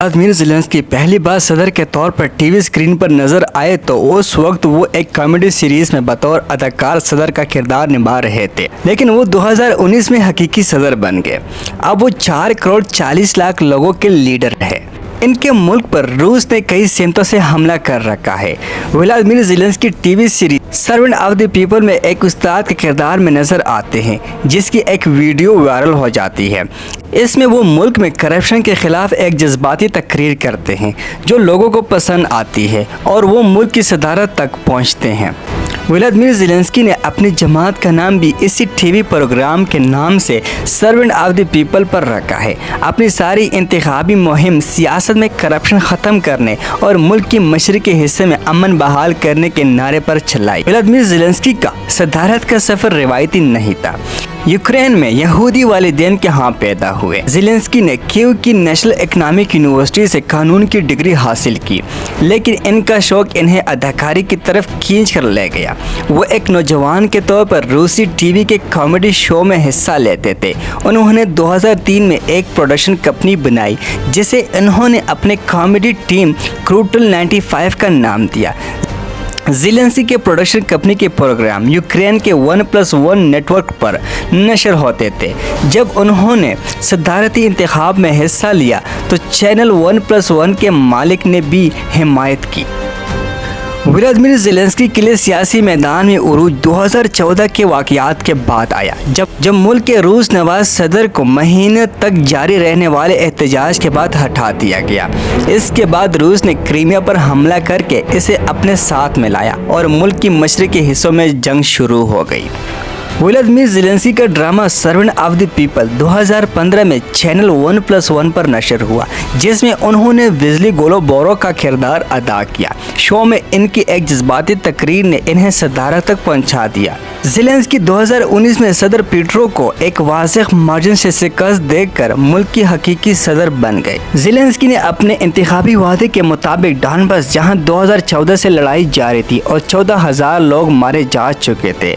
Vladimir Zelensky पहली बार सदर के तौर पर टीवी स्क्रीन पर नजर आए तो उस वक्त वो एक कॉमेडी सीरीज में बतौर अदाकार सदर का किरदार निभा रहे थे, लेकिन वो 2019 में हकीकी सदर बन गए। अब वो 4 करोड़ 40 लाख लोगों के लीडर है। इनके मुल्क पर रूस ने कई सिमतों से हमला कर रखा है। Vladimir Zelensky TV series servant of the people में एक उस्ताद के किरदार में नजर आते हैं, जिसकी एक वीडियो वायरल हो जाती है। इसमें वो मुल्क में करप्शन के खिलाफ एक जज्बाती तकरीर करते हैं जो लोगों को पसंद आती है और वो मुल्क की सदारत तक पहुंचते हैं। व्लादिमीर ज़ेलेंस्की ने अपनी जमात का नाम भी इसी टीवी प्रोग्राम के नाम से सर्वेंट ऑफ द पीपल पर रखा है। अपनी सारी इंतखाबी मुहिम सियासत में करप्शन ख़त्म करने और मुल्क के मशरक़ी हिस्से में अमन बहाल करने के नारे पर चलाई। व्लादिमीर ज़ेलेंस्की का सदारत का सफ़र रिवायती नहीं था। यूक्रेन में यहूदी वालिदैन के यहाँ पैदा हुए ज़ेलेंस्की ने कीव की नेशनल इकनॉमिक यूनिवर्सिटी से कानून की डिग्री हासिल की, लेकिन इनका शौक इन्हें अदाकारी की तरफ खींच कर ले गया। वो एक नौजवान के तौर पर रूसी टीवी के कॉमेडी शो में हिस्सा लेते थे। उन्होंने 2003 में एक प्रोडक्शन कंपनी बनाई जिसे उन्होंने अपने कॉमेडी टीम क्रूटल 95 का नाम दिया। ज़ेलेंस्की के प्रोडक्शन कंपनी के प्रोग्राम यूक्रेन के 1+1 नेटवर्क पर नशर होते थे। जब उन्होंने सदारती इंतखाब में हिस्सा लिया तो चैनल 1+1 के मालिक ने भी हिमायत की। व्लादिमीर ज़ेलेंस्की के लिए सियासी मैदान में उरूज 2014 के वाक़यात के बाद आया, जब मुल्क के रूस नवाज सदर को महीने तक जारी रहने वाले एहतजाज के बाद हटा दिया गया। इसके बाद रूस ने क्रीमिया पर हमला करके इसे अपने साथ मिलाया और मुल्क की मशरक़ी हिस्सों में जंग शुरू हो गई। व्लादिमीर ज़ेलेंस्की का drama servant of the people 2015 में चैनल 1+1 पर नशर हुआ, जिसमें उन्होंने विज़ली गोलोबोरो का किरदार अदा किया। शो में इनकी एक जज्बाती तकरीर ने इन्हें सदारत तक पहुंचा दिया। ज़ेलेंस्की 2019 में सदर पेट्रो को एक वाज़ेह मार्जिन से शिकस्त देकर मुल्क की हकीकी सदर बन गए। ज़ेलेंस्की ने अपने इंतखाबी वादे के मुताबिक डॉनबास, जहां 2014 से लड़ाई जारी थी और 14,000 लोग मारे जा चुके थे,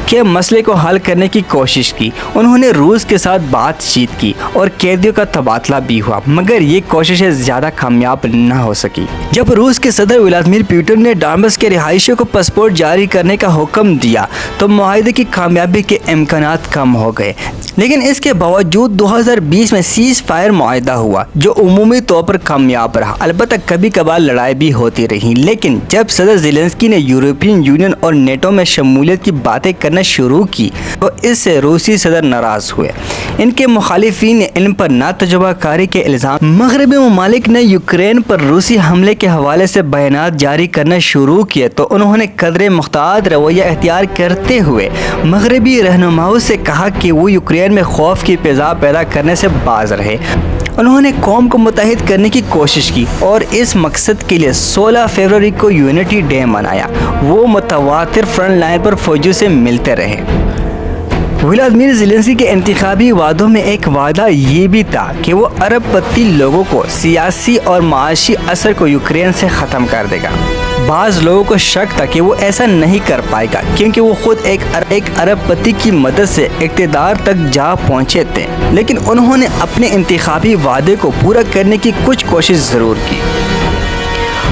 के मसले को हल करने की कोशिश की। उन्होंने रूस के साथ बातचीत की और कैदियों का तबादला भी हुआ, मगर ये कोशिशें ज़्यादा कामयाब न हो सकी। जब रूस के सदर व्लादिमीर पुतिन ने डॉनबास के रिहायशियों को पासपोर्ट जारी करने का हुक्म दिया तो मुआहदे की कामयाबी के इम्कानात कम हो गए, लेकिन इसके बावजूद 2020 में सीज़ फायर मुआहदा हुआ जो उमूमी तौर पर कामयाब रहा। अलबत्ता कभी कभार लड़ाई भी होती रही, लेकिन जब सदर ज़ेलेंस्की ने यूरोपियन यूनियन और नेटो में शमूलियत की बातें करना शुरू की तो इससे रूसी सदर नाराज हुए। इनके मुखालिफिन ने इन पर नातजुर्बाकारी के इल्ज़ाम। मगरबी ममालिक ने यूक्रेन पर रूसी हमले के हवाले से बयानात जारी करना शुरू किए तो उन्होंने कदरे मुख्तार रवैया इख्तियार करते हुए मगरबी रहनुमाओं से कहा कि वो यूक्रेन में खौफ की फिज़ा पैदा करने से बाज रहे। उन्होंने कौम को मुत्तहिद करने की कोशिश की और इस मकसद के लिए 16 फरवरी को यूनिटी डे मनाया। वो मुतवातिर फ्रंट लाइन पर फौजियों से मिलते रहे। व्लादिमीर ज़ेलेंस्की के इंतखाबी वादों में एक वादा ये भी था कि वो अरब पत्ती लोगों को सियासी और माशी असर को यूक्रेन से ख़त्म कर देगा। बाज़ लोगों को शक था कि वो ऐसा नहीं कर पाएगा क्योंकि वो खुद एक अरब पति की मदद से इक़्तिदार तक जा पहुँचे थे, लेकिन उन्होंने अपने इंतखाबी वादे को पूरा करने की कुछ कोशिश ज़रूर की।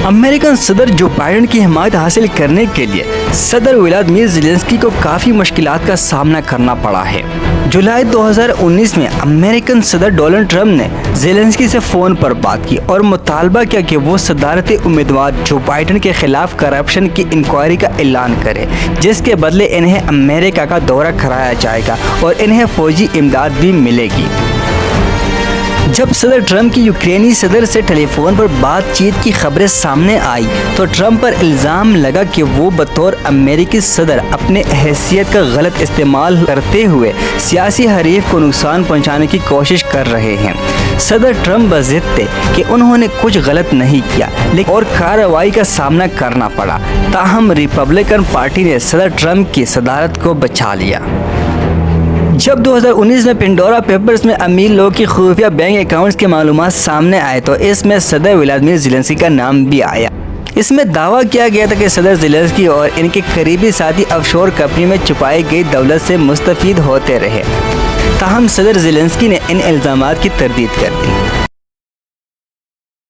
अमेरिकन सदर जो बाइडेन की हिमायत हासिल करने के लिए सदर व्लादिमीर ज़ेलेंस्की को काफ़ी मुश्किलात का सामना करना पड़ा है। जुलाई 2019 में अमेरिकन सदर डोनाल्ड ट्रंप ने ज़ेलेंस्की से फ़ोन पर बात की और मुतालबा किया कि वो सदारती उम्मीदवार जो बाइडेन के खिलाफ करप्शन की इंक्वायरी का ऐलान करे, जिसके बदले इन्हें अमेरिका का दौरा कराया जाएगा और इन्हें फ़ौजी इमदाद भी मिलेगी। जब सदर ट्रंप की यूक्रेनी सदर से टेलीफोन पर बातचीत की खबरें सामने आई तो ट्रंप पर इल्ज़ाम लगा कि वो बतौर अमेरिकी सदर अपने हैसियत का गलत इस्तेमाल करते हुए सियासी हरीफ को नुकसान पहुंचाने की कोशिश कर रहे हैं। सदर ट्रंप बज़िद थे कि उन्होंने कुछ गलत नहीं किया, लेकिन और कार्रवाई का सामना करना पड़ा। ताहम रिपब्लिकन पार्टी ने सदर ट्रंप की सदारत को बचा लिया। जब 2019 में पेंडोरा पेपर्स में अमीर लोगों की खुफिया बैंक अकाउंट्स के मालूमात सामने आए तो इसमें सदर व्लादिमीर ज़ेलेंस्की का नाम भी आया। इसमें दावा किया गया था कि सदर ज़ेलेंस्की और इनके करीबी साथी ऑफशोर कंपनी में छुपाई गई दौलत से मुस्तफ़ीद होते रहे। ताहम सदर ज़ेलेंस्की ने इन इल्ज़ामात की तरदीद कर दी।